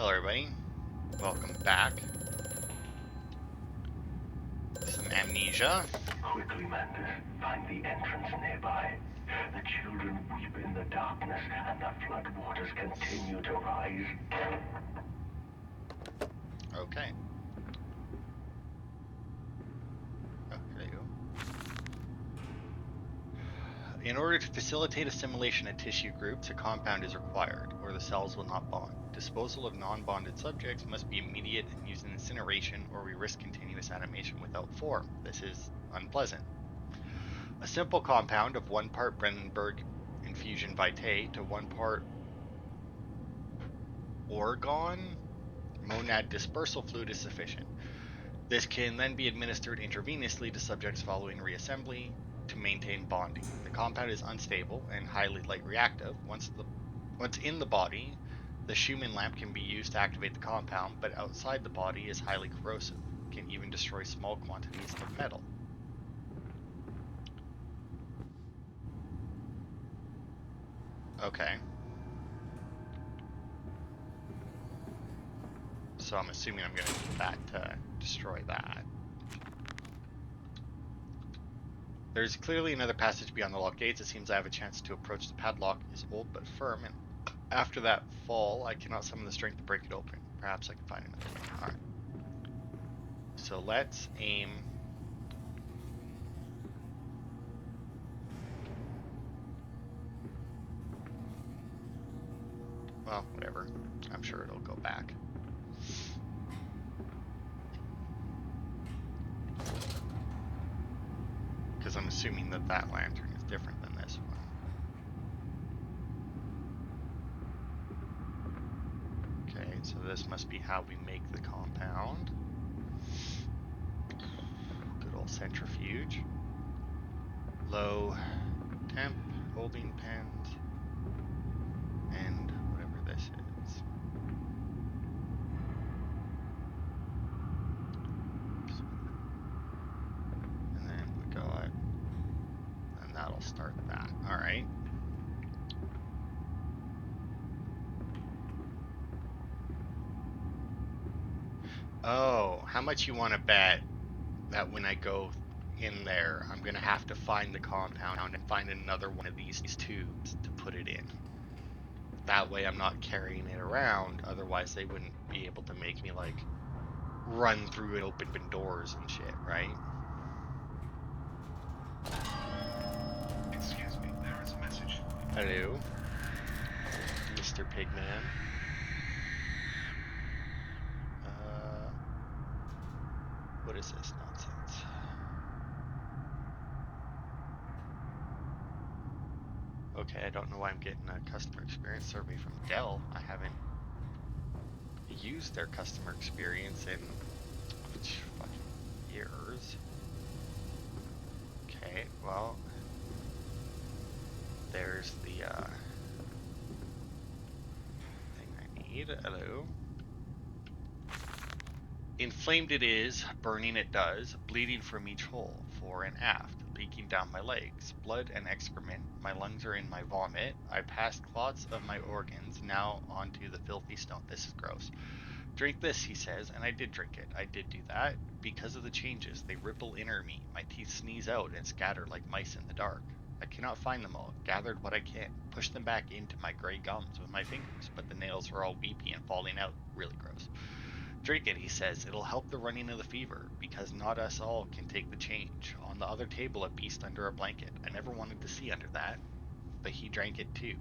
Hello everybody, welcome back. Some Amnesia. Quickly, Mantis, find the entrance nearby. The children weep in the darkness, and the floodwaters continue to rise. Okay. Oh, here you go. In order to facilitate assimilation in tissue groups, a compound is required, or the cells will not bond. Disposal of non-bonded subjects must be immediate and used in incineration, or we risk continuous animation without form. This is unpleasant. A simple compound of 1 part Brandenburg infusion vitae to 1 part orgone monad dispersal fluid is sufficient. This can then be administered intravenously to subjects following reassembly to maintain bonding. The compound is unstable and highly light reactive. Once in the body, the Schumann lamp can be used to activate the compound, but outside the body is highly corrosive. It can even destroy small quantities of metal. Okay. So I'm assuming I'm going to need that to destroy that. There's clearly another passage beyond the locked gates. It seems I have a chance to approach. The padlock is old but firm, and after that fall, I cannot summon the strength to break it open. Perhaps I can find another way. Alright. So let's aim. Well, whatever. I'm sure it'll go back. Because I'm assuming that that lantern is different than this one. Okay, so this must be how we make the compound. Good old centrifuge. Low temp, holding pens, and whatever this is. And then we go out, and that'll start that. Alright. Oh, how much you want to bet that when I go in there, I'm going to have to find the compound and find another one of these tubes to put it in. That way I'm not carrying it around, otherwise they wouldn't be able to make me, like, run through and open doors and shit, right? Excuse me, there is a message. Hello, Mr. Pigman. What is this nonsense? Okay, I don't know why I'm getting a customer experience survey from Dell. I haven't used their customer experience in fucking years. Okay, well, there's the thing I need. Hello. Inflamed it is, burning it does, bleeding from each hole, fore and aft, leaking down my legs, blood and excrement, my lungs are in my vomit, I passed clots of my organs, now onto the filthy stone. This is gross. Drink this, he says, and I did drink it. I did do that. Because of the changes, they ripple inner me. My teeth sneeze out and scatter like mice in the dark. I cannot find them all. Gathered what I can. Pushed them back into my gray gums with my fingers, but the nails are all weepy and falling out. Really gross. Drink it, he says. It'll help the running of the fever, because not us all can take the change. On the other table, a beast under a blanket. I never wanted to see under that, but he drank it too.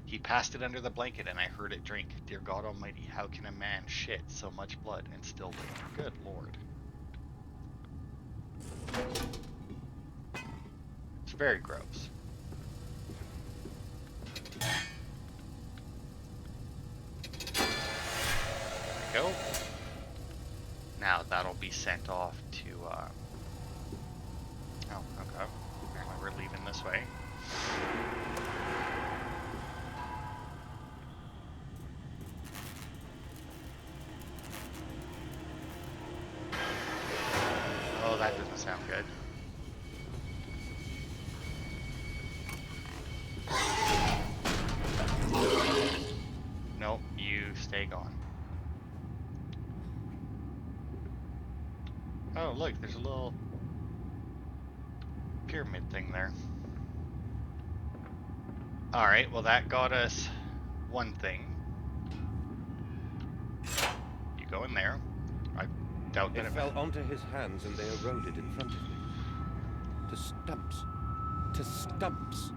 He passed it under the blanket and I heard it drink. Dear God Almighty, how can a man shit so much blood and still live? Good Lord. It's very gross. There we go. Now that'll be sent off to, oh, okay. Apparently we're leaving this way. Oh, that doesn't sound good. Nope, you stay gone. Oh, look, there's a little pyramid thing there. Alright, well that got us one thing. You go in there. I doubt that It fell onto his hands and they eroded in front of him. To stumps. To stumps.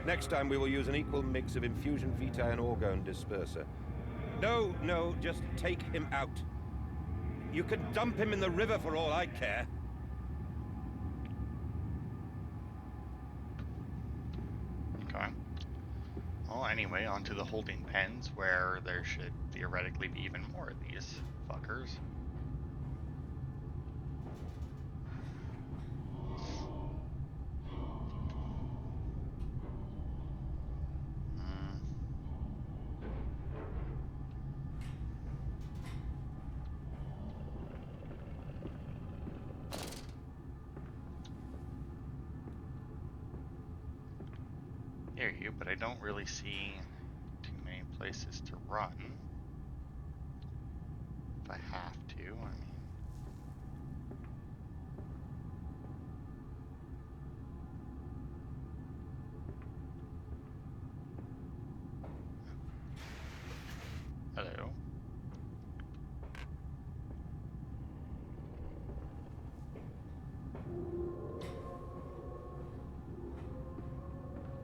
Next time we will use an equal mix of infusion vitae and orgone disperser. No, no, just take him out. You can dump him in the river for all I care. Okay. Well, anyway, onto the holding pens, where there should theoretically be even more of these fuckers. Hmm. Hear you, but I don't really see too many places to run. If I have to, I mean. Hello.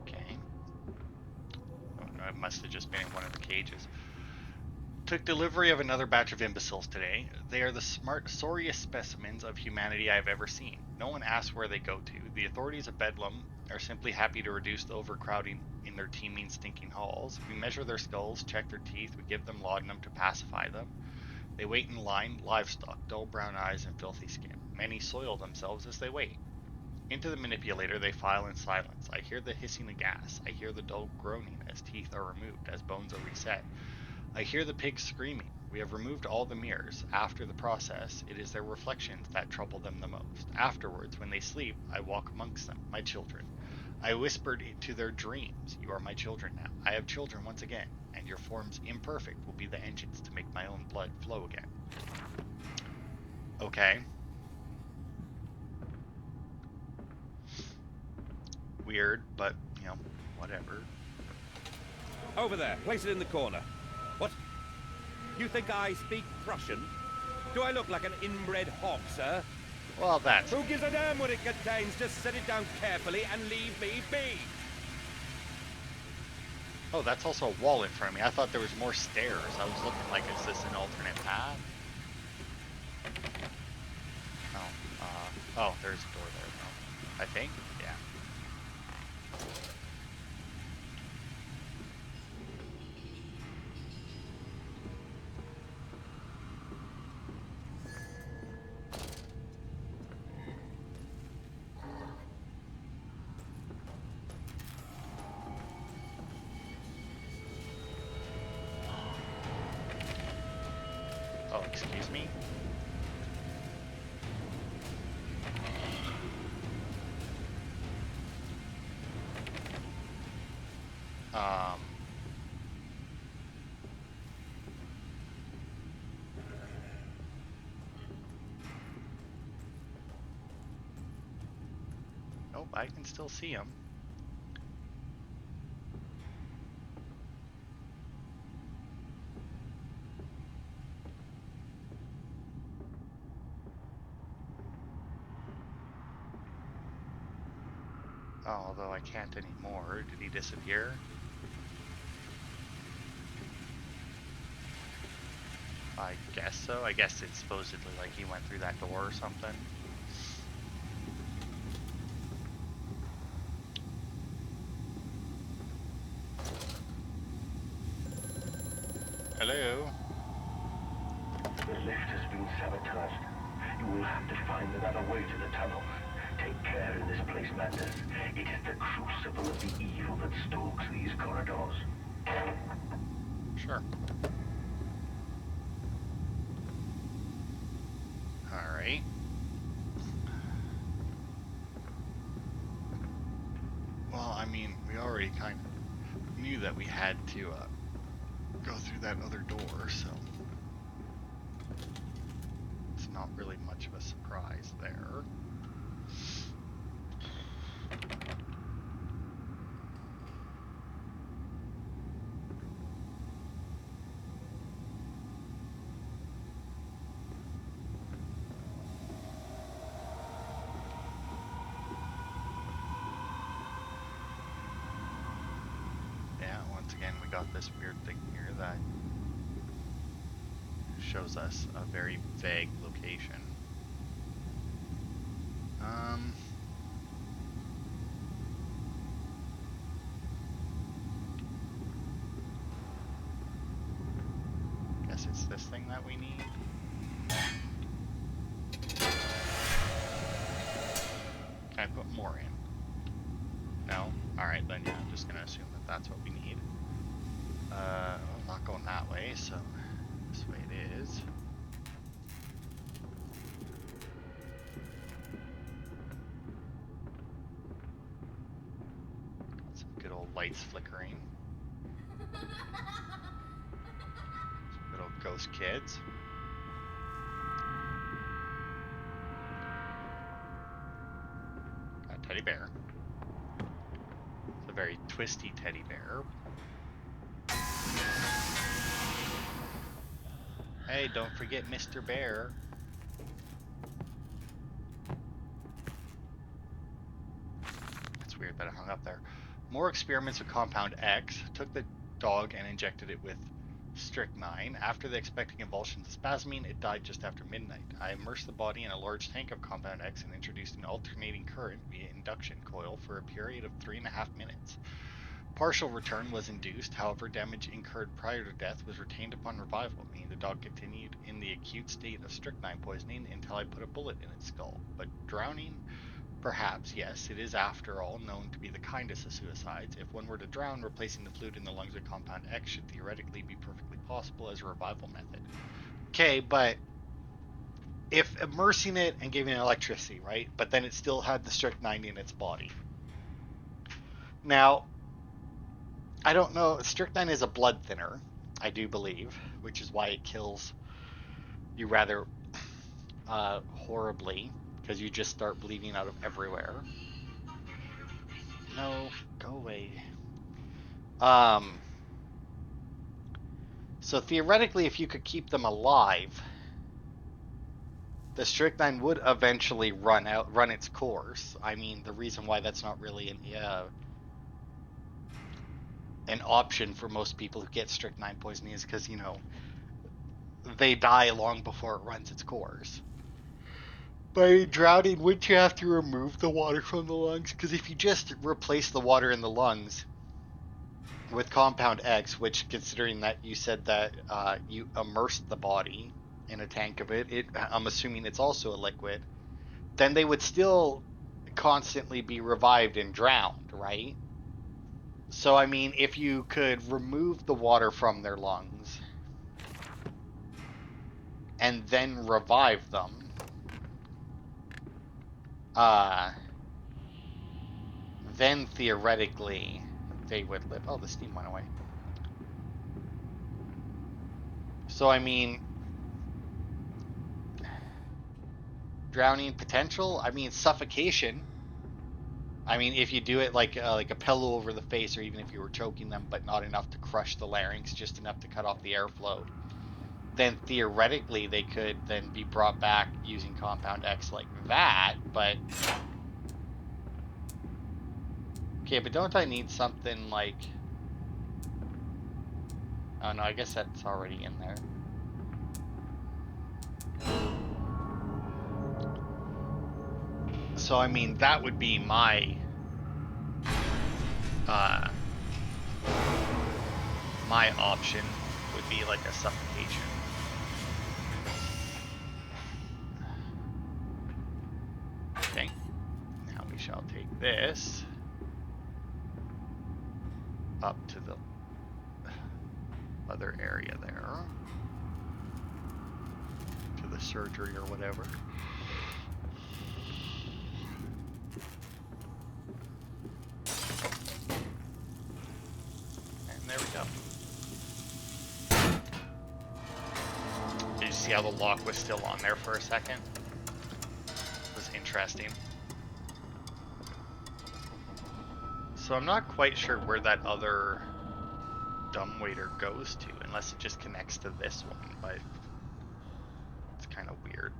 Okay. Oh, no, it must have just been in one of the cages. Took delivery of another batch of imbeciles today. They are the sorriest specimens of humanity I have ever seen. No one asks where they go to. The authorities of Bedlam are simply happy to reduce the overcrowding in their teeming, stinking halls. We measure their skulls, check their teeth, we give them laudanum to pacify them. They wait in line, livestock, dull brown eyes and filthy skin. Many soil themselves as they wait. Into the manipulator they file in silence. I hear the hissing of gas. I hear the dull groaning as teeth are removed, as bones are reset. I hear the pigs screaming. We have removed all the mirrors. After the process, it is their reflections that trouble them the most. Afterwards, when they sleep, I walk amongst them, my children. I whispered to their dreams, you are my children now. I have children once again, and your forms imperfect will be the engines to make my own blood flow again. Okay. Weird, but, whatever. Over there, place it in the corner. What? You think I speak Prussian? Do I look like an inbred hog, sir? Well, that's... Who gives a damn what it contains? Just set it down carefully and leave me be. Oh, that's also a wall in front of me. I thought there was more stairs. I was looking like, is this an alternate path? Oh, there's a door there, though. I think? Yeah. Oh, excuse me? Um... Nope, I can still see him. Oh, although I can't anymore. Did he disappear? I guess so. I guess it's supposedly like he went through that door or something. Hello? The lift has been sabotaged. You will have to find another way to the tunnels. Take care in this place, Madness. It is the crucible of the evil that stalks these corridors. Sure. Alright. Well, I mean, we already kind of knew that we had to go through that other door, so it's not not really much of a surprise there. Yeah, once again, we got this weird thing here that shows us a very vague location. Guess it's this thing that we need. Can I put more in? No? Alright, then yeah, I'm just gonna assume that that's what we need. I'm not going that way, so this way it is. Got some good old lights flickering. Some good old ghost kids. Got a teddy bear. It's a very twisty teddy bear. Hey, don't forget Mr. Bear. It's weird that it hung up there. More experiments with Compound X. Took the dog and injected it with strychnine. After the expecting convulsions and spasming, it died just after midnight. I immersed the body in a large tank of Compound X and introduced an alternating current via induction coil for a period of 3.5 minutes. Partial return was induced, however, damage incurred prior to death was retained upon revival, meaning the dog continued in the acute state of strychnine poisoning until I put a bullet in its skull. But drowning, perhaps, yes, it is after all known to be the kindest of suicides. If one were to drown, replacing the fluid in the lungs with Compound X should theoretically be perfectly possible as a revival method. Okay, but if immersing it and giving it electricity, right? But then it still had the strychnine in its body. Now, I don't know. Strychnine is a blood thinner, I do believe, which is why it kills you rather horribly, because you just start bleeding out of everywhere. No, go away. So theoretically, if you could keep them alive, the strychnine would eventually run its course. I mean, the reason why that's not really an option for most people who get strychnine poisoning is because, you know, they die long before it runs its course. By drowning, wouldn't you have to remove the water from the lungs? Because if you just replace the water in the lungs with Compound X, which, considering that you said that you immersed the body in a tank of it, I'm assuming it's also a liquid, then they would still constantly be revived and drowned, right? So, I mean, if you could remove the water from their lungs and then revive them, then theoretically they would live. Oh, the steam went away. So, I mean, drowning potential. I mean, suffocation. I mean, if you do it like a pillow over the face, or even if you were choking them, but not enough to crush the larynx, just enough to cut off the airflow, then theoretically they could then be brought back using Compound X like that. But okay, but don't I need something like? Oh no, I guess that's already in there. So I mean, that would be my my option would be like a suffocation. Okay, now we shall take this up to the other area there, to the surgery or whatever. And there we go. Is see how the lock was still on there for a second. It was interesting. So I'm not quite sure where that other dumbwaiter goes to, unless it just connects to this one, but it's kind of weird.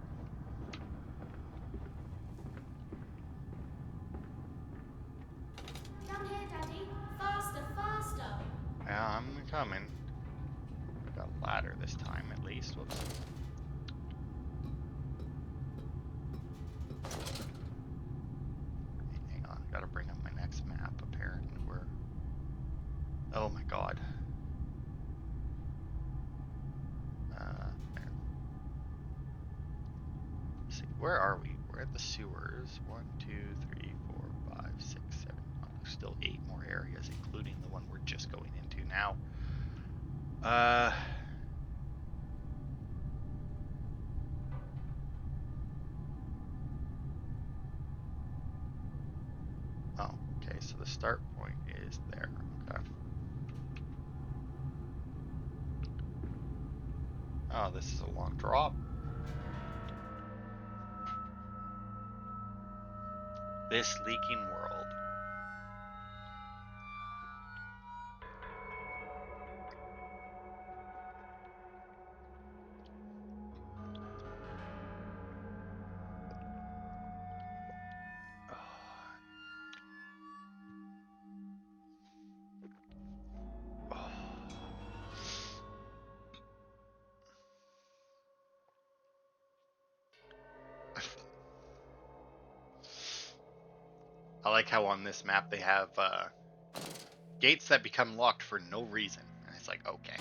Down here, Daddy. Faster, faster. Yeah, I'm coming. Got a ladder this time, at least. Whoops. Hang on, gotta bring up my next map, apparently. Where... Oh my god. There. Let's see, where are we? We're at the sewers. 1, 2, 3, 4, 5, 6, 7. Oh, there's still 8 more areas, including the one we're just going into now. Oh, okay, so the start point is there. Okay. Oh, this is a long drop. This leaking world. I like how on this map they have gates that become locked for no reason. And it's like, okay.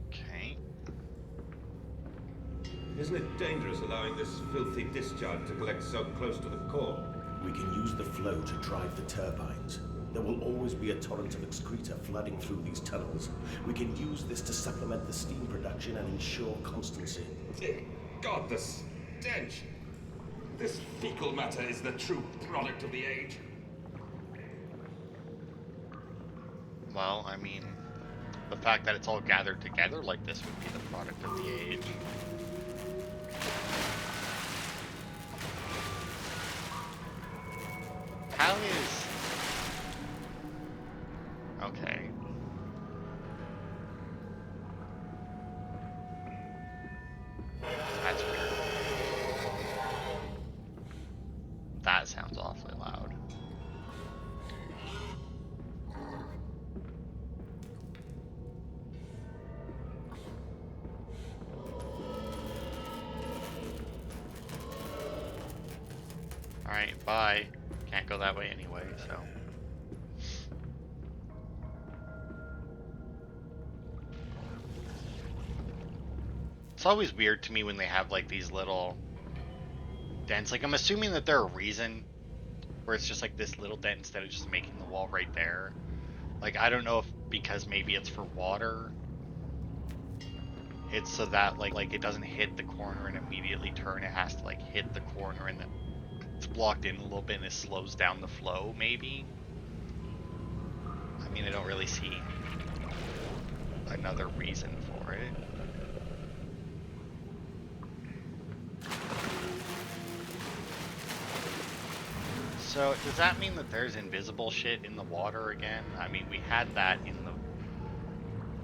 Okay. Isn't it dangerous allowing this filthy discharge to collect so close to the core? We can use the flow to drive the turbines. There will always be a torrent of excreta flooding through these tunnels. We can use this to supplement the steam production and ensure constancy. Dear God, the stench! This fecal matter is the true product of the age. Well, I mean, the fact that it's all gathered together like this would be the product of the age. How is... Okay. That's weird. That sounds awfully loud. Alright, bye. Can't go that way anyway, so... It's always weird to me when they have like these little dents. Like, I'm assuming that there are a reason where it's just like this little dent instead of just making the wall right there. Like, I don't know if because maybe it's for water. It's so that like it doesn't hit the corner and immediately turn. It has to like hit the corner and then it's blocked in a little bit and it slows down the flow, maybe. I mean, I don't really see another reason for it. So, does that mean that there's invisible shit in the water again? I mean, we had that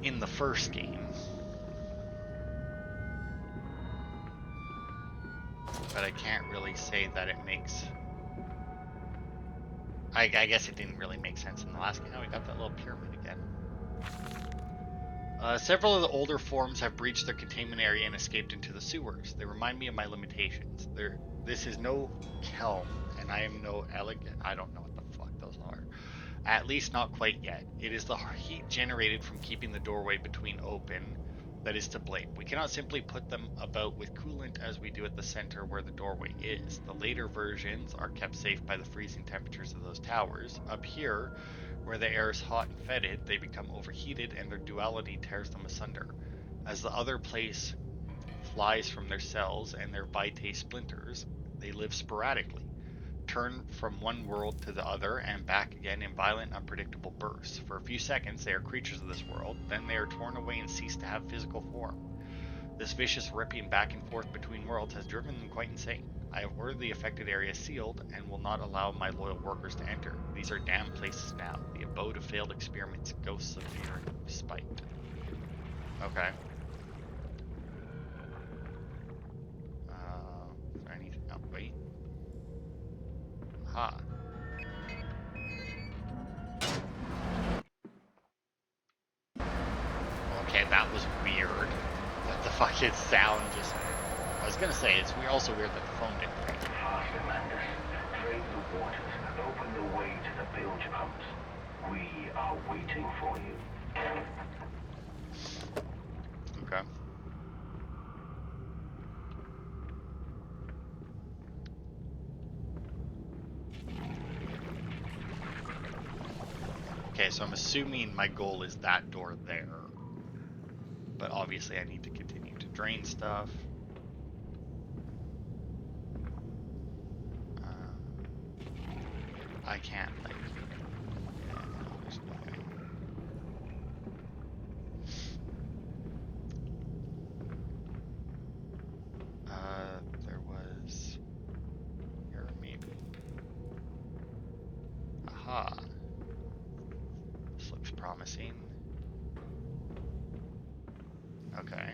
in the first game. But I can't really say that it makes... I guess it didn't really make sense in the last game. Now we got that little pyramid again. Several of the older forms have breached their containment area and escaped into the sewers. They remind me of my limitations. This is no Kelm, and I am no elegant... I don't know what the fuck those are. At least not quite yet. It is the heat generated from keeping the doorway between open that is to blame. We cannot simply put them about with coolant as we do at the center where the doorway is. The later versions are kept safe by the freezing temperatures of those towers. Up here, Where the air is hot and fetid, they become overheated and their duality tears them asunder. As the other place flies from their cells and their vitae splinters, they live sporadically, turn from one world to the other and back again in violent, unpredictable bursts. For a few seconds, they are creatures of this world, then they are torn away and cease to have physical form. This vicious ripping back and forth between worlds has driven them quite insane. I have ordered the affected area sealed and will not allow my loyal workers to enter. These are damned places now, the abode of failed experiments, ghosts of fear and spite. Okay. Is there anything? Oh, wait. Ha. Okay, that was weird. That the fucking sound just... I was gonna say, it's also weird that the phone didn't ring. Faster, Mandus. Drain the waters. Open the way to the bilge pumps. We are waiting for you. Okay. Okay, so I'm assuming my goal is that door there. But obviously I need to continue to drain stuff. I can't, like... Yeah, no, there's no way. There was... Here, maybe. Aha. This looks promising. Okay.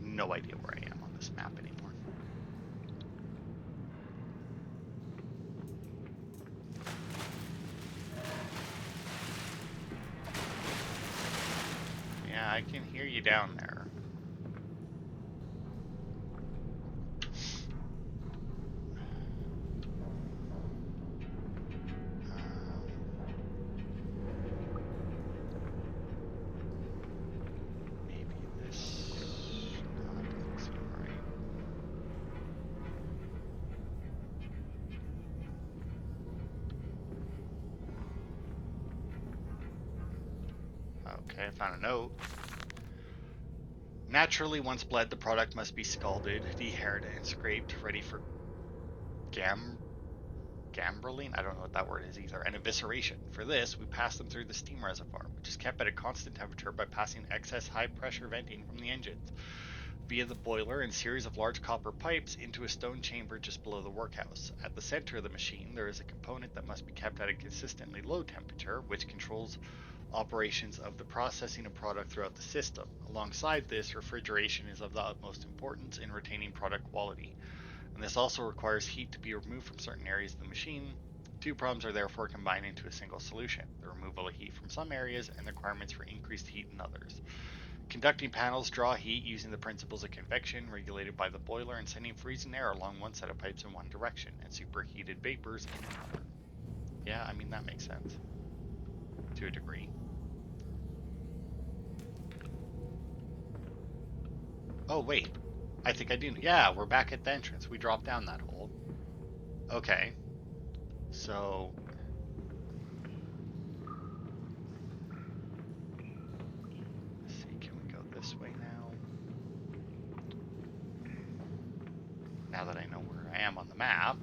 No idea where I am on this map anymore. Yeah, I can hear you down there. Maybe this... No, that doesn't seem right. Okay, I found a note. Naturally, once bled, the product must be scalded, dehaired, and scraped, ready for gambrelling? I don't know what that word is either. And evisceration. For this, we pass them through the steam reservoir, which is kept at a constant temperature by passing excess high-pressure venting from the engines via the boiler and series of large copper pipes into a stone chamber just below the workhouse. At the center of the machine, there is a component that must be kept at a consistently low temperature, which controls operations of the processing of product throughout the system. Alongside this, refrigeration is of the utmost importance in retaining product quality, and this also requires heat to be removed from certain areas of the machine. Two problems are therefore combined into a single solution: the removal of heat from some areas and the requirements for increased heat in others. Conducting panels draw heat using the principles of convection, regulated by the boiler and sending freezing air along one set of pipes in one direction, and superheated vapors in another. Yeah, I mean, that makes sense. To a degree. Oh, wait. I think I do. Yeah, we're back at the entrance. We dropped down that hole. Okay. So... Let's see, can we go this way now? Now that I know where I am on the map.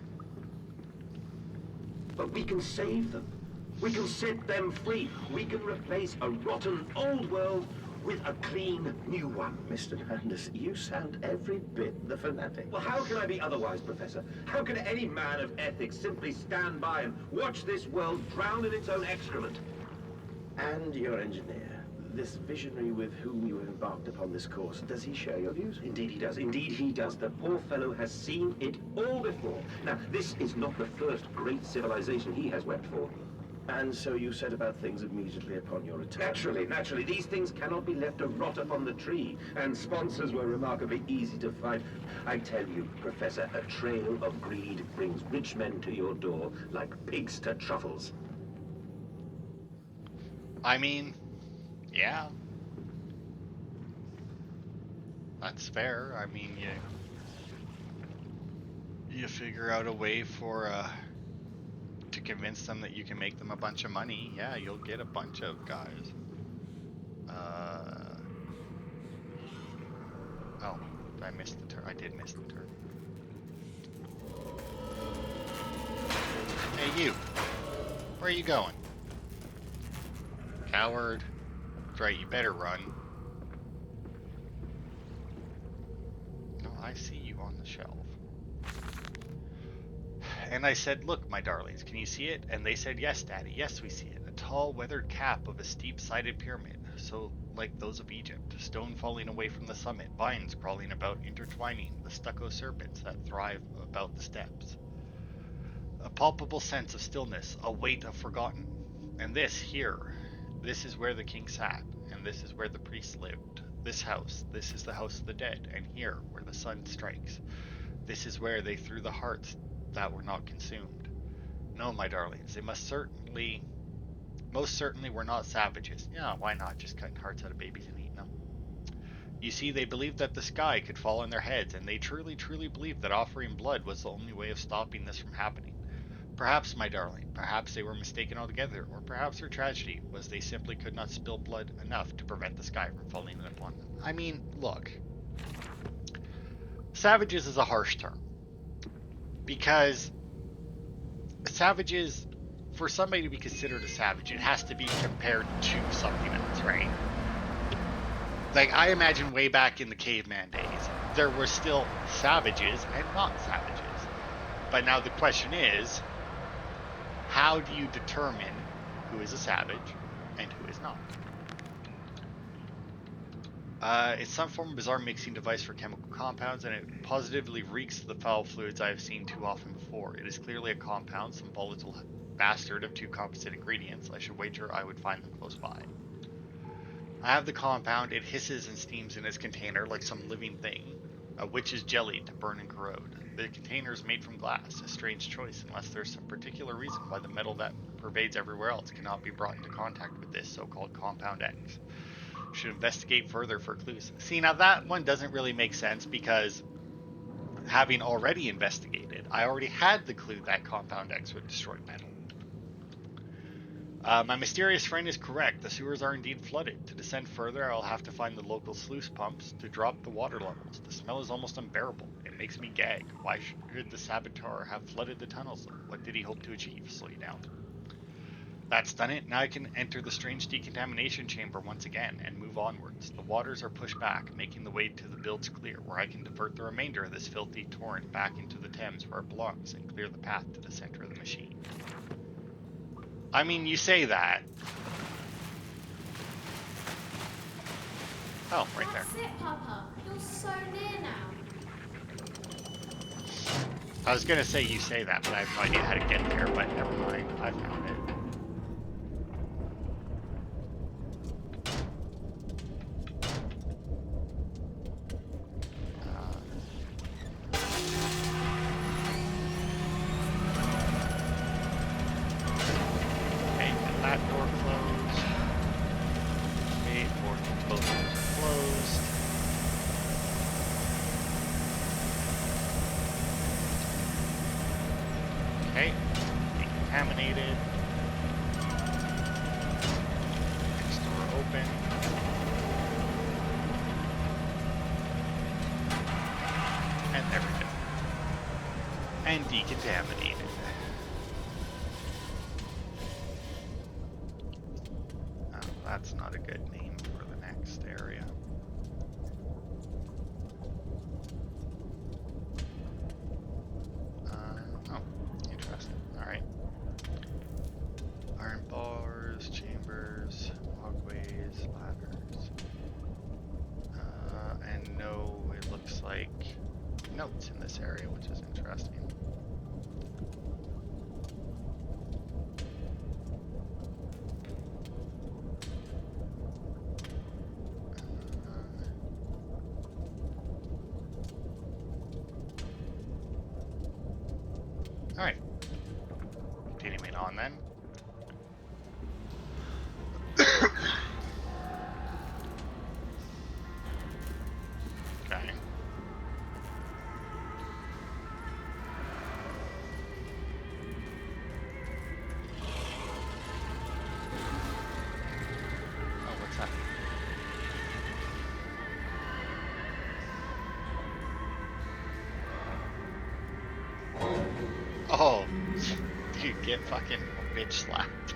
But we can save them. We can set them free. We can replace a rotten old world with a clean new one. Mr. Mandus, you sound every bit the fanatic. Well, how can I be otherwise, Professor? How can any man of ethics simply stand by and watch this world drown in its own excrement? And your engineer, this visionary with whom you have embarked upon this course, does he share your views? Indeed he does. Indeed he does. The poor fellow has seen it all before. Now, this is not the first great civilization he has wept for. And so you set about things immediately upon your return? Naturally. These things cannot be left to rot upon the tree. And sponsors were remarkably easy to find. I tell you, Professor, a trail of greed brings rich men to your door like pigs to truffles. I mean, yeah. That's fair. I mean, You figure out a way for to convince them that you can make them a bunch of money. Yeah, you'll get a bunch of guys. Oh, I missed the turn. I did miss the turn. Hey, you. Where are you going? Coward. That's right, you better run. No, I see you on the shelf. And I said, look, my darlings, can you see it? And they said, yes, Daddy, yes, we see it. A tall, weathered cap of a steep-sided pyramid, so like those of Egypt, stone falling away from the summit, vines crawling about, intertwining the stucco serpents that thrive about the steps. A palpable sense of stillness, a weight of forgotten. And this, here, this is where the king sat, and this is where the priests lived. This house, this is the house of the dead, and here, where the sun strikes, this is where they threw the hearts that were not consumed. No, my darlings, they most certainly were not savages. Yeah, why not? Just cutting hearts out of babies and eating them. You see, they believed that the sky could fall on their heads, and they truly, truly believed that offering blood was the only way of stopping this from happening. Perhaps, my darling, perhaps they were mistaken altogether, or perhaps their tragedy was they simply could not spill blood enough to prevent the sky from falling in upon them. I mean, look, savages is a harsh term, because savages, for somebody to be considered a savage, it has to be compared to something else, right? Like, I imagine way back in the caveman days, there were still savages and not savages. But now the question is, how do you determine who is a savage and who is not? It's some form of bizarre mixing device for chemical compounds, and it positively reeks of the foul fluids I have seen too often before. It is clearly a compound, some volatile bastard of two composite ingredients. I should wager I would find them close by. I have the compound. It hisses and steams in its container like some living thing, a witch's jelly to burn and corrode. The container is made from glass, a strange choice unless there's some particular reason why the metal that pervades everywhere else cannot be brought into contact with this so-called Compound X. Should investigate further for clues. See, now that one doesn't really make sense because having already investigated, I already had the clue that Compound X would destroy metal. My mysterious friend is correct. The sewers are indeed flooded. To descend further, I'll have to find the local sluice pumps to drop the water levels. The smell is almost unbearable. It makes me gag. Why should the saboteur have flooded the tunnels? What did he hope to achieve? Slow you down. That's done it. Now I can enter the strange decontamination chamber once again and move onwards. The waters are pushed back, making the way to the bilge clear, where I can divert the remainder of this filthy torrent back into the Thames where it belongs and clear the path to the center of the machine. I mean, you say that. Oh, right there. That's it, Papa. You're so near now. I was gonna say you say that, but I have no idea how to get there, but never mind. I found it. That door closed. Okay, both doors are closed. Okay, decontaminated. Next door open. And there we go. And decontaminated. That's not a good name for the next area. Oh, interesting. Alright. Iron bars, chambers, walkways, ladders. And no, it looks like notes in this area, which is interesting. Alright. Continuing on then. Okay. Oh, dude, get fucking bitch slapped.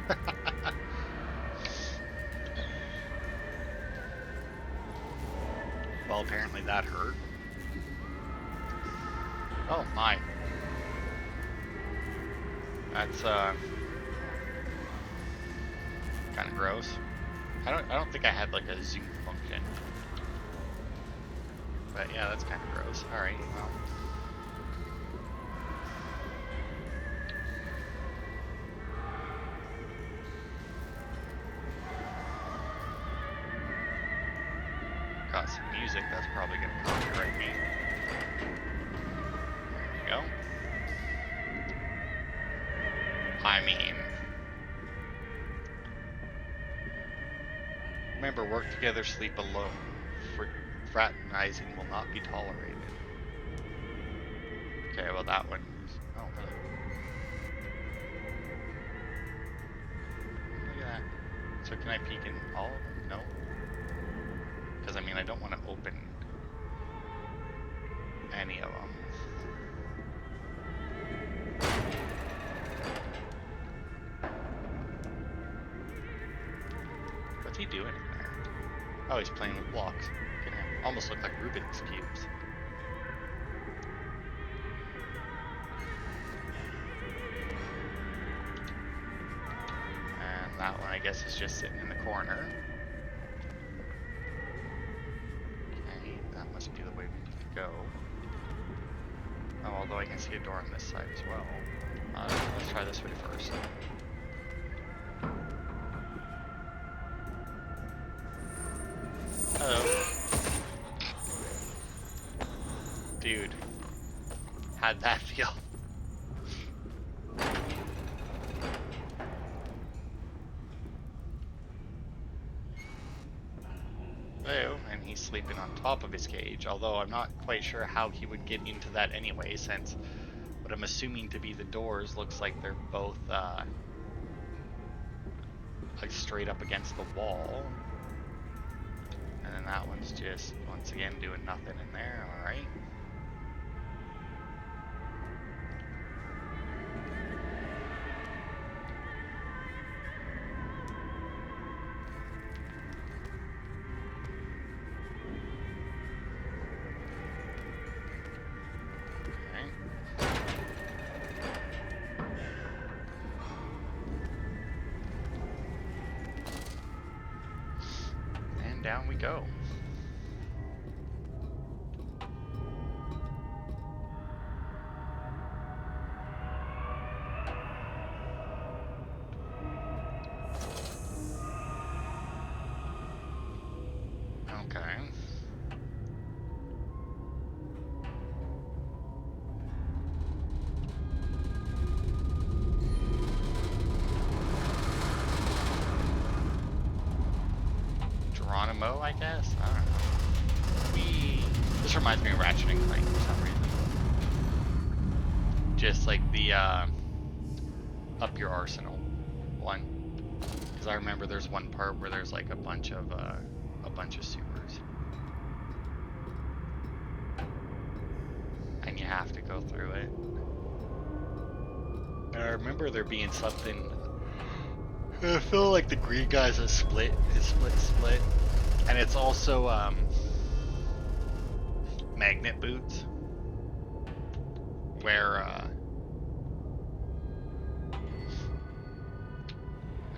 Well, apparently that hurt. Oh my. That's kind of gross. I don't think I had like a zoom function. But yeah, that's kind of gross. All right, well. Got some music that's probably gonna copyright me. There you go. I mean, remember, work together, sleep alone. Fraternizing will not be tolerated. Okay, well that one. Oh, really? Look at that. So can I peek in all of them? No. Because I mean, I don't want to open any of them. What's he doing in there? Oh, he's playing with blocks. Look at him. Almost look like Rubik's cubes. And that one, I guess, is just sitting in the corner. Okay, that must be the way we need to go. Oh, although I can see a door on this side as well. Let's try this way first. Hello. Dude. How'd that feel? Hello, and he's sleeping on top of his cage, although I'm not quite sure how he would get into that anyway, since what I'm assuming to be the doors looks like they're both like straight up against the wall. And then that one's just, once again, doing nothing in there, alright. Down we go. Okay. Geronimo, I guess? I don't know. This reminds me of Ratchet and Clank for some reason. Just like the Up Your Arsenal one. Because I remember there's one part where there's like a bunch of sewers. And you have to go through it. And I remember there being something. I feel like the green guy's a split. And it's also magnet boots. Where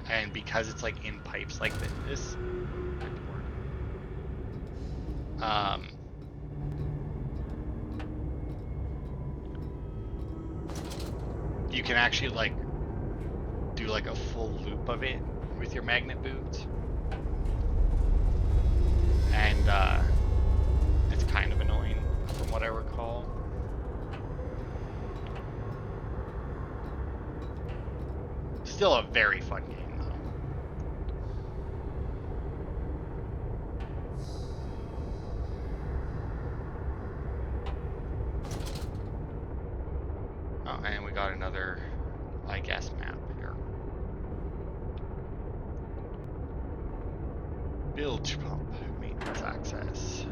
and because it's like in pipes like this, you can actually like do like a full loop of it with your magnet boots, and it's kind of annoying from what I recall. Still a very fun game though. Oh, and we got another, I guess, map here. Bilge pump, maintenance access.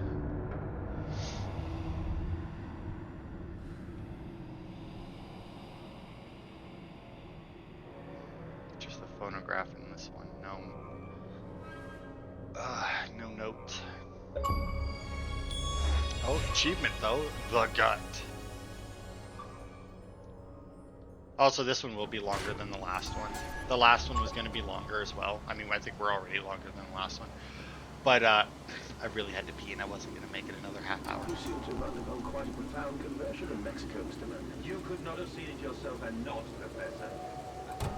phonograph in this one. No. No notes. Oh, achievement though. The Gut. Also, this one will be longer than the last one. The last one was going to be longer as well. I mean, I think we're already longer than the last one. But I really had to pee and I wasn't going to make it another half hour. You seem to have undergone quite a profound conversion in Mexico, Mr. Mann. You could not have seen it yourself and not, Professor.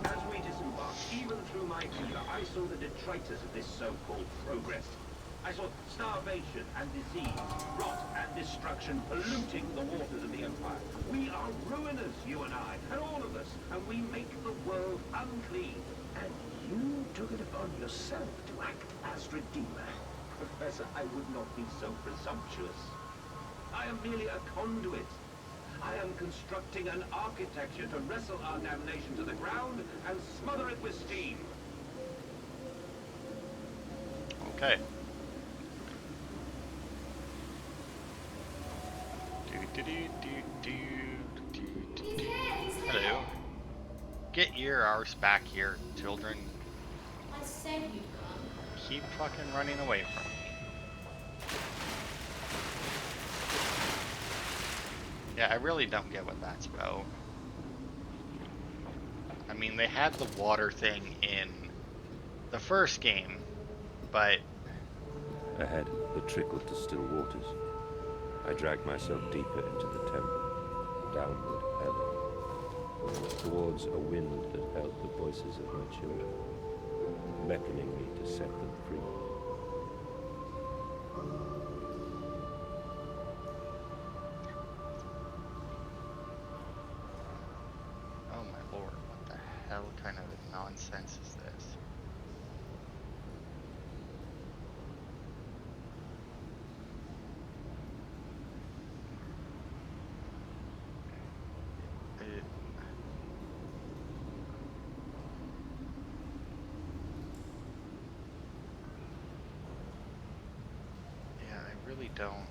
As we disembarked, even through my fever, I saw the detritus of this so-called progress. I saw starvation and disease, rot and destruction polluting the waters of the Empire. We are ruiners, you and I, and all of us, and we make the world unclean. And you took it upon yourself to act as Redeemer. Professor, I would not be so presumptuous. I am merely a conduit. I am constructing an architecture to wrestle our damnation to the ground and smother it with steam. Okay. Hello. Get your arse back here, children. I said you'd come. Keep fucking running away from me. Yeah, I really don't get what that's about. I mean, they had the water thing in the first game, but... Ahead, the trickle to still waters. I dragged myself deeper into the temple, downward ever, towards a wind that held the voices of my children, beckoning me to set them free. Oh my lord, what the hell kind of nonsense is this? Yeah, I really don't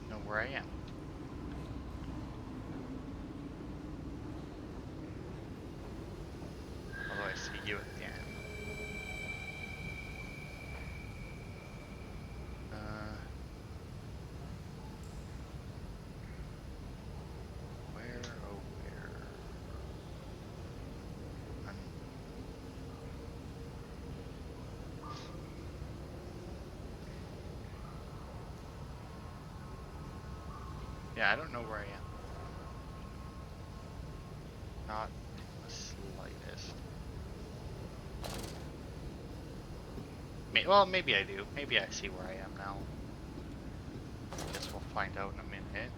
know where I am. Although I see you at the end. Where, oh where? Yeah, I don't know where I am. Not the slightest. Well, maybe I do. Maybe I see where I am now. Guess we'll find out in a minute.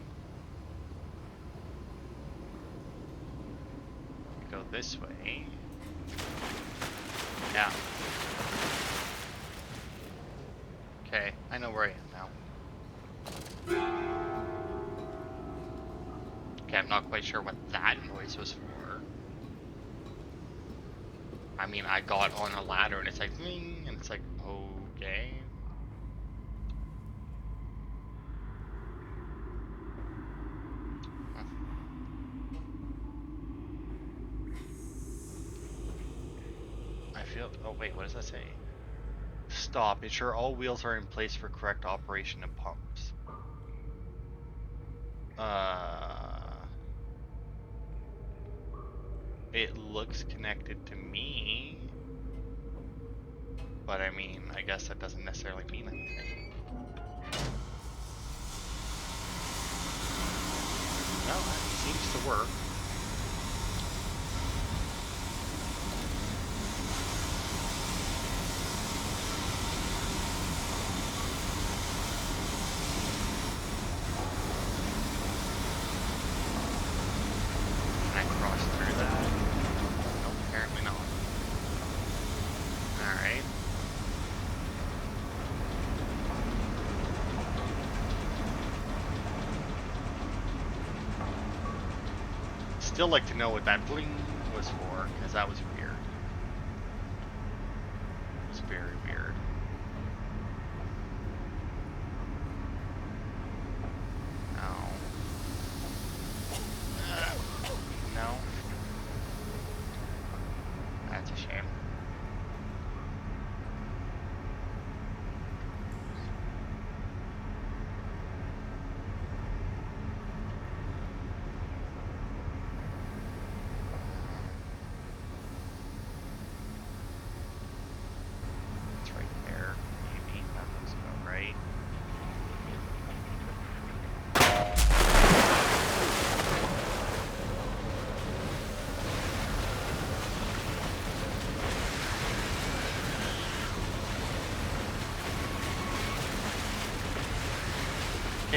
We go this way. Yeah. Okay, I know where I am now. Okay, I'm not quite sure what that noise was for. I mean, I got on a ladder and it's like, ding, and it's like, okay. Huh. I feel, oh wait, what does that say? Stop, ensure all wheels are in place for correct operation of pumps. It looks connected to me, but I mean, I guess that doesn't necessarily mean anything. No, it seems to work. Can I cross through that? Nope, apparently not. Alright. Still like to know what that bling was for, because that was weird. It was very weird. No. No.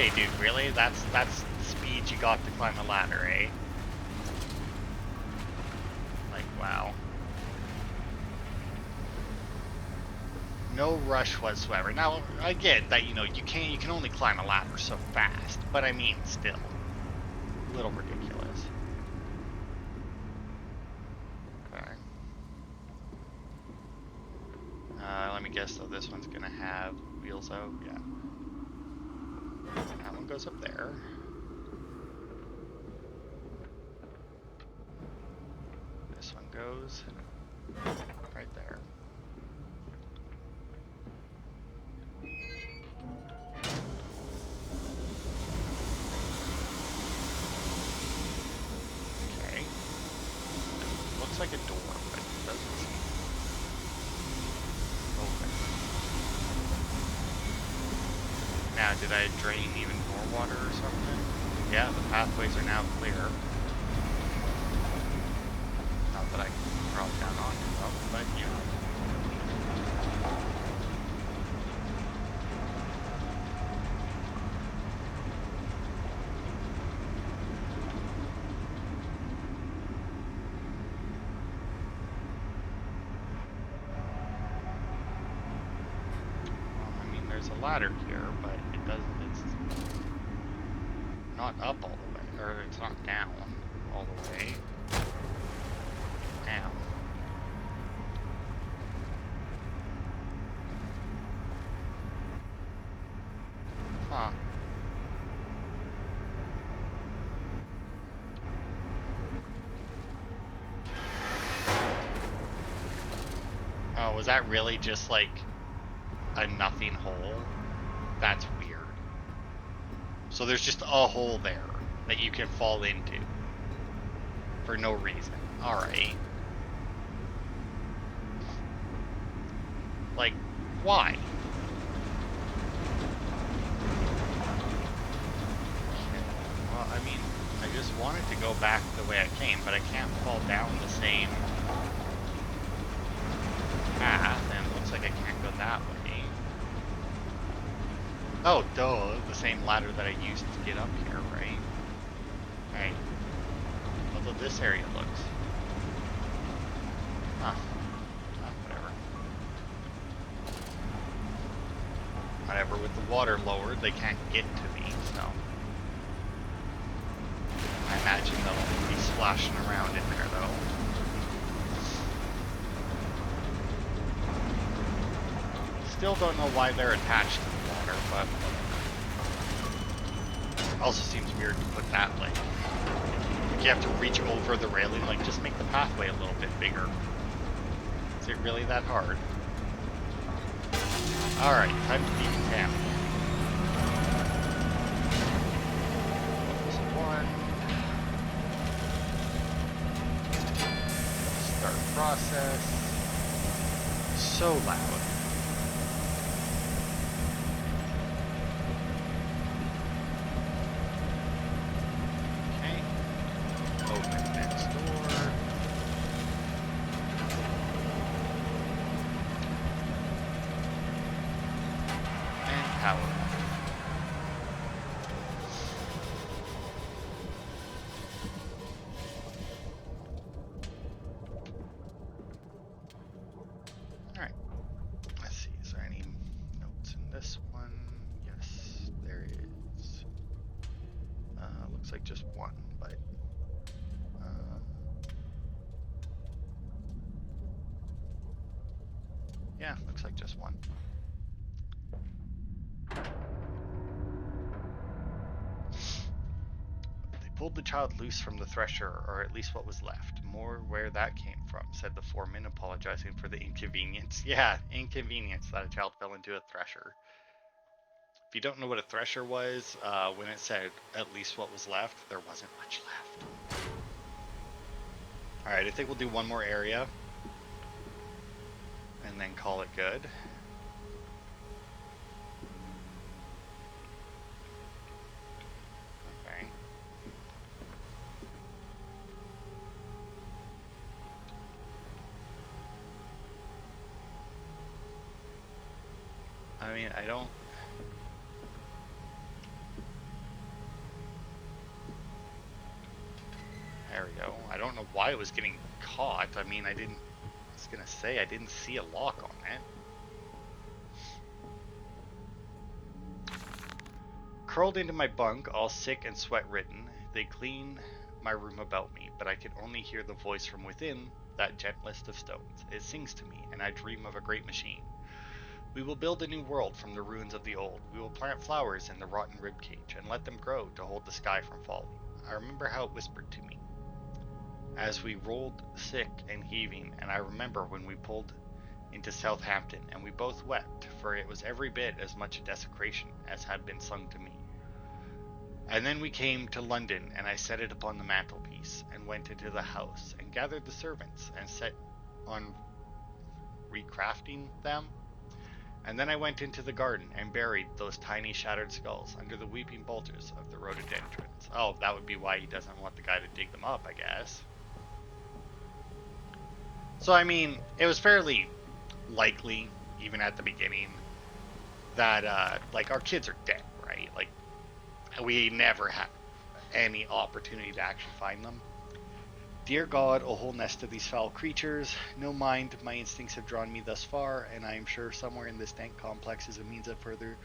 Okay, dude, really? That's the speed you got to climb a ladder, eh? Like, wow. No rush whatsoever. Now, I get that, you know, you can only climb a ladder so fast, but I mean, still. A little ridiculous. Okay. Let me guess, though, this one's gonna have wheels out. Yeah. That one goes up there. This one goes right there. Okay. Looks like a door, but it doesn't seem open. Now, did I drain even more water or something? Yeah, the pathways are now clear. Not that I can crawl down onto them, but you know. Well, I mean, there's a ladder here, but it's not up all the way, or it's not down all the way. Down. Huh. Oh, was that really just like a nothing hole? That's weird. So there's just a hole there that you can fall into for no reason. Alright. Like, why? Well, I mean, I just wanted to go back the way I came, but I can't fall down the same path, and it looks like I can't go that way. Oh, duh, the same ladder that I used to get up here, right? Right. Although this area looks... Huh. Whatever. Whatever, with the water lowered, they can't get to me, so... I imagine they'll be splashing around in there, though. Still don't know why they're attached to the water, but... Also seems weird to put that, like you have to reach over the railing, like, just make the pathway a little bit bigger. Is it really that hard? Alright, time to decontaminate. Focus one. Start process. So loud. Looks like just one, but yeah, looks like just one. They pulled the child loose from the thresher, or at least what was left. More where that came from, said the foreman, apologizing for the inconvenience. Yeah, inconvenience that a child fell into a thresher. If you don't know what a thresher was, when it said at least what was left, there wasn't much left. Alright, I think we'll do one more area. And then call it good. Okay. I mean, I don't... don't know why it was getting caught. I mean, I was gonna say, I didn't see a lock on it. Curled into my bunk, all sick and sweat-ridden, they clean my room about me, but I can only hear the voice from within, that gentlest of stones. It sings to me, and I dream of a great machine. We will build a new world from the ruins of the old. We will plant flowers in the rotten ribcage, and let them grow to hold the sky from falling. I remember how it whispered to me as we rolled sick and heaving, and I remember when we pulled into Southampton, and we both wept, for it was every bit as much a desecration as had been sung to me. And then we came to London, and I set it upon the mantelpiece, and went into the house, and gathered the servants, and set on recrafting them. And then I went into the garden, and buried those tiny shattered skulls under the weeping bulges of the rhododendrons. Oh, that would be why he doesn't want the guy to dig them up, I guess. So, I mean, it was fairly likely, even at the beginning, that, like, our kids are dead, right? Like, we never had any opportunity to actually find them. Dear God, a whole nest of these foul creatures. No mind, my instincts have drawn me thus far, and I am sure somewhere in this dank complex is a means of further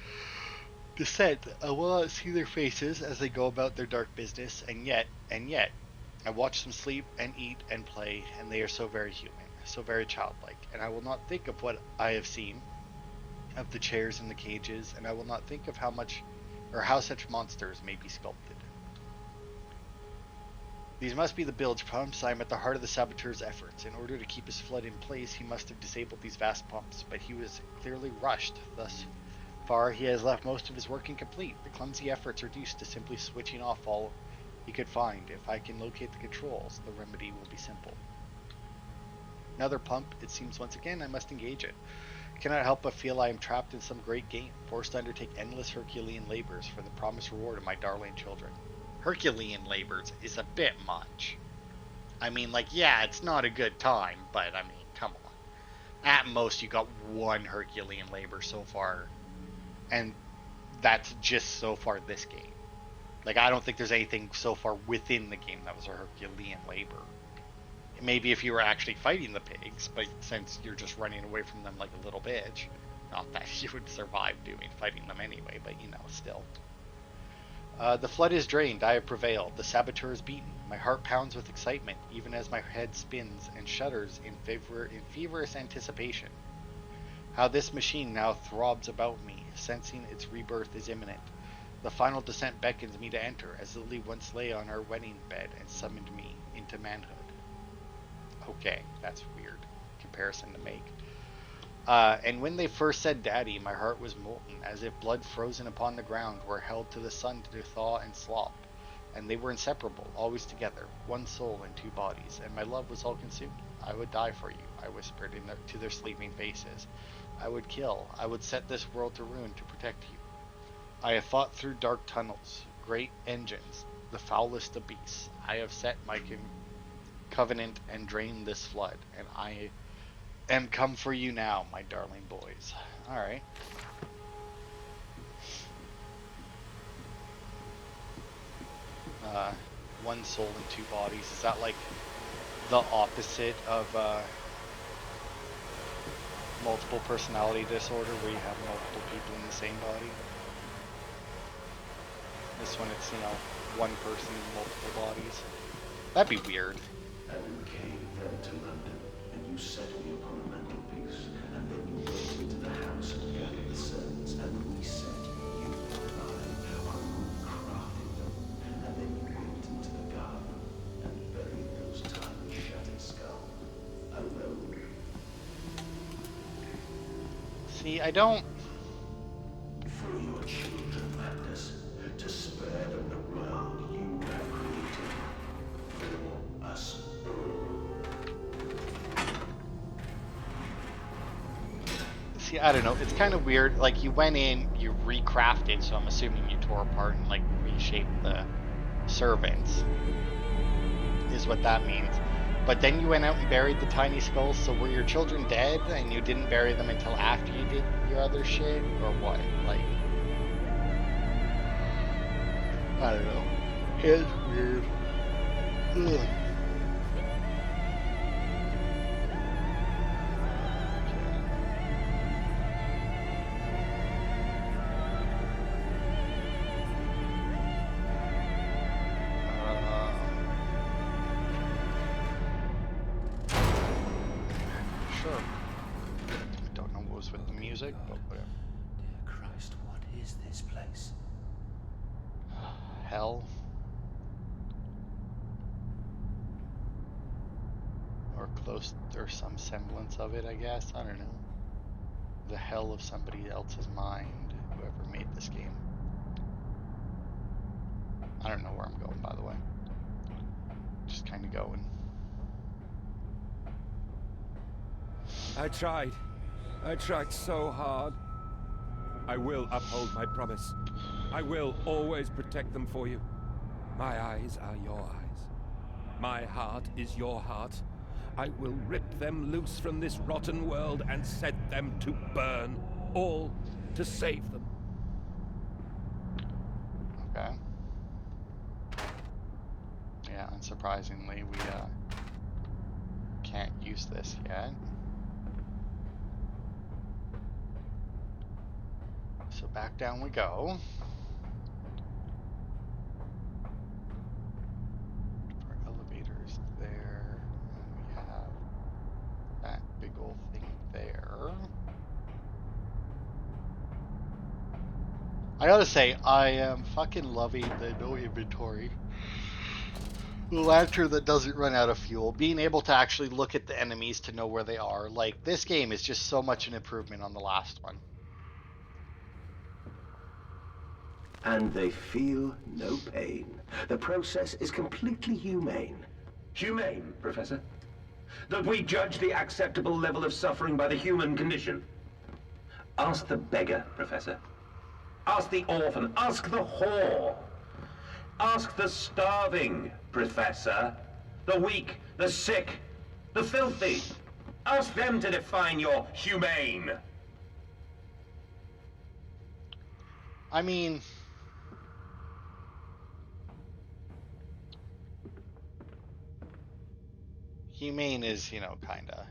descent. I will not see their faces as they go about their dark business, and yet, I watch them sleep and eat and play, and they are so very human, so very childlike, and I will not think of what I have seen, of the chairs and the cages, and I will not think of how much, or how such monsters may be sculpted. These must be the bilge pumps. I am at the heart of the saboteur's efforts. In order to keep his flood in place, he must have disabled these vast pumps, but he was clearly rushed. Thus far, he has left most of his work incomplete. The clumsy efforts reduced to simply switching off all he could find. If I can locate the controls, the remedy will be simple. Another pump, it seems once again I must engage it. I cannot help but feel I am trapped in some great game, forced to undertake endless Herculean labors for the promised reward of my darling children. Herculean labors is a bit much. I mean, like, yeah, it's not a good time, but I mean, come on. At most, you got one Herculean labor so far, and that's just so far this game. Like, I don't think there's anything so far within the game that was a Herculean labor. Maybe if you were actually fighting the pigs, but since you're just running away from them like a little bitch, not that you would survive fighting them anyway, but you know, still. The flood is drained, I have prevailed, the saboteur is beaten, my heart pounds with excitement, even as my head spins and shudders in feverish anticipation. How this machine now throbs about me, sensing its rebirth is imminent. The final descent beckons me to enter, as Lily once lay on our wedding bed and summoned me into manhood. Okay, that's weird comparison to make. And when they first said daddy, my heart was molten, as if blood frozen upon the ground were held to the sun to thaw and slop. And they were inseparable, always together, one soul in two bodies, and my love was all consumed. I would die for you, I whispered to their sleeping faces. I would kill, I would set this world to ruin to protect you. I have fought through dark tunnels, great engines, the foulest of beasts. I have set my covenant and drained this flood, and I am come for you now, my darling boys. Alright. One soul in two bodies. Is that like the opposite of multiple personality disorder, where you have multiple people in the same body? This one, it's, you know, one person in multiple bodies. That'd be weird. And we came then to London, and you set me upon a mantelpiece, and then you went into the house and gathered the servants, and we set you and I on recrafting them, and then you went into the garden and buried those tiny shattered skulls alone. See, I don't... For your children, Mandus, to spare them the world you have created. For us See, I don't know. It's kind of weird. Like, you went in, you recrafted, so I'm assuming you tore apart and, like, reshaped the servants, is what that means. But then you went out and buried the tiny skulls, so were your children dead and you didn't bury them until after you did your other shit? Or what? Like, I don't know. It's weird. Ugh. music, but whatever. Dear Christ, what is this place? Hell. Or close, or some semblance of it, I guess. I don't know. The hell of somebody else's mind, whoever made this game. I don't know where I'm going, by the way. Just kind of going. I tried so hard. I will uphold my promise. I will always protect them for you. My eyes are your eyes. My heart is your heart. I will rip them loose from this rotten world and set them to burn, all to save them. Okay. Yeah, unsurprisingly, we can't use this yet. So back down we go. Our elevator's there, and we have that big old thing there. I gotta say, I am fucking loving the no inventory. The lantern that doesn't run out of fuel. Being able to actually look at the enemies to know where they are. Like, this game is just so much an improvement on the last one. And they feel no pain. The process is completely humane. Humane, Professor? That we judge the acceptable level of suffering by the human condition. Ask the beggar, Professor. Ask the orphan. Ask the whore. Ask the starving, Professor. The weak, the sick, the filthy. Ask them to define your humane. I mean, humane is, you know, kinda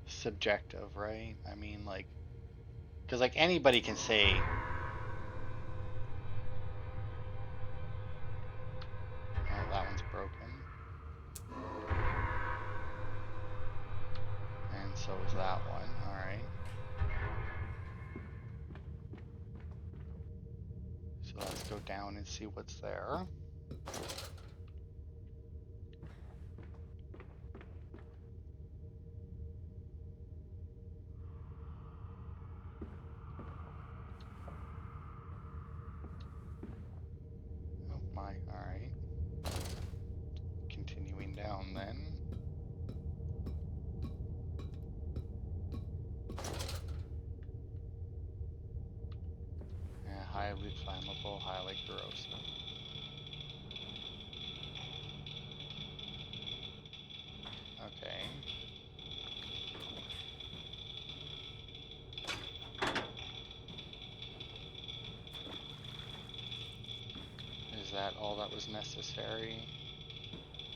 subjective, right? I mean, like, because, like, anybody can say, oh, that one's broken. And so is that one. Alright. So let's go down and see what's there. Oh my, alright. Continuing down then. Yeah, highly flammable, highly corrosive. Okay. Is that all that was necessary?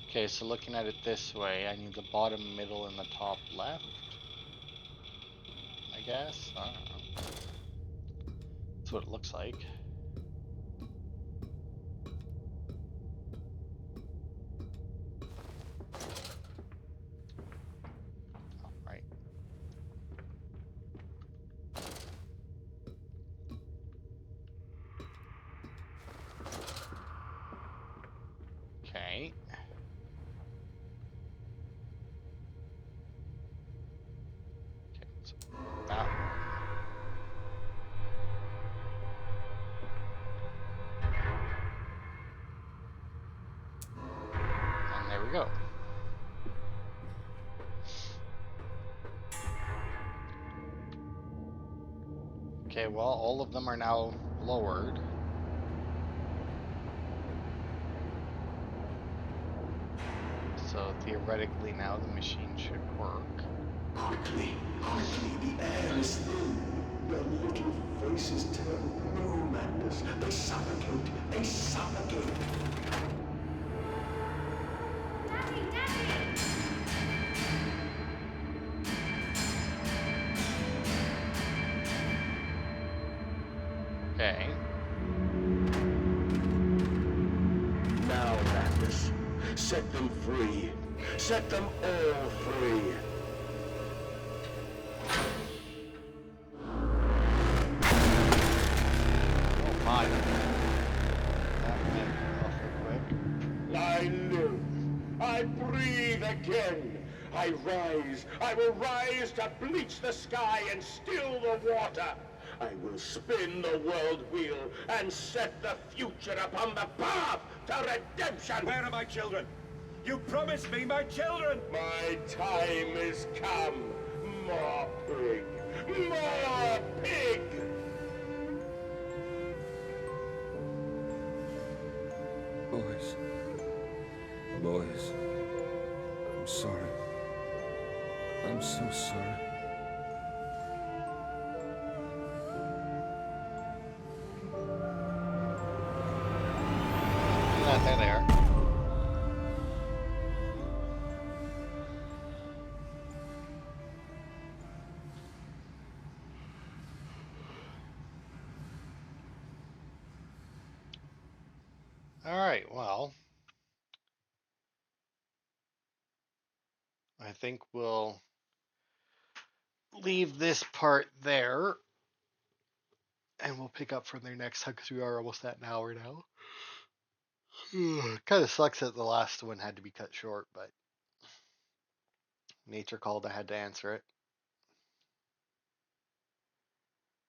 Okay, so looking at it this way, I need the bottom, middle, and the top left. I guess? I don't know. That's what it looks like. Oh, right. Okay. Okay, so that one. And there we go. Okay, well, all of them are now lowered. So theoretically now the machine should work. Quickly, the air is thin. Their little faces turn blue, madness. They suffocate, they suffocate. Daddy, Daddy! Okay. Now, madness, set them free. Set them all free. Oh my. That went awful quick. I live. I breathe again. I rise. I will rise to bleach the sky and still the water. I will spin the world wheel and set the future upon the path to redemption. Where are my children? You promised me my children! My time is come. More pig. More pig. Boys. Boys. I'm sorry. I'm so sorry. Yeah, there they are. All right, well, I think we'll leave this part there and we'll pick up from there next time because we are almost at an hour now. Kind of sucks that the last one had to be cut short, but nature called, I had to answer it.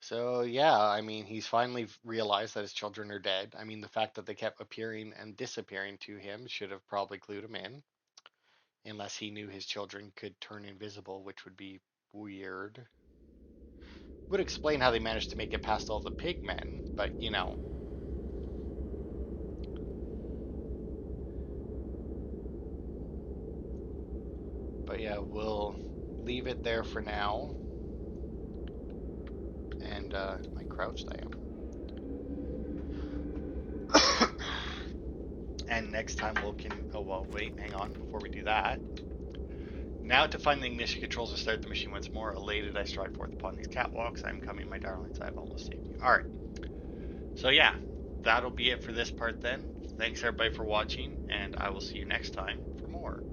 So, yeah, I mean, he's finally realized that his children are dead. I mean, the fact that they kept appearing and disappearing to him should have probably clued him in, unless he knew his children could turn invisible, which would be weird. Would explain how they managed to make it past all the pigmen, but you know. But yeah, we'll leave it there for now. And am I crouched? I am. And next time we'll oh well, wait, hang on, before we do that. Now to find the ignition controls and start the machine once more. Elated, I stride forth upon these catwalks. I am coming, my darlings. I have almost saved you. Alright. So yeah, that'll be it for this part then. Thanks everybody for watching, and I will see you next time for more.